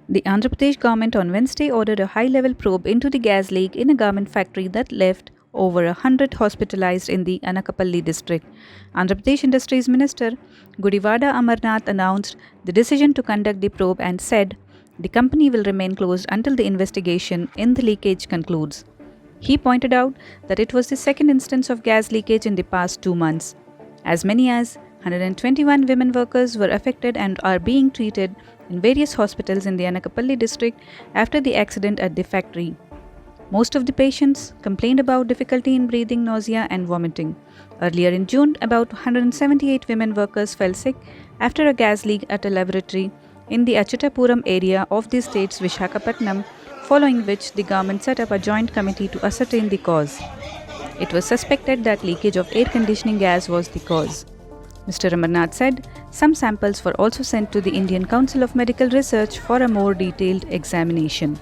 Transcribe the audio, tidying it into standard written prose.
The Andhra Pradesh government on Wednesday ordered a high-level probe into the gas leak in a garment factory that left over 100 hospitalized in the Anakapalle district. Andhra Pradesh Industries Minister Gudivada Amarnath announced the decision to conduct the probe and said the company will remain closed until the investigation in the leakage concludes. He pointed out that it was the second instance of gas leakage in the past 2 months. As many as 121 women workers were affected and are being treated in various hospitals in the Anakapalle district after the accident at the factory. Most of the patients complained about difficulty in breathing, nausea, and vomiting. Earlier in June, about 178 women workers fell sick after a gas leak at a laboratory in the Achutapuram area of the state's Visakhapatnam, following which the government set up a joint committee to ascertain the cause. It was suspected that leakage of air conditioning gas was the cause. Mr. Amarnath said some samples were also sent to the Indian Council of Medical Research for a more detailed examination.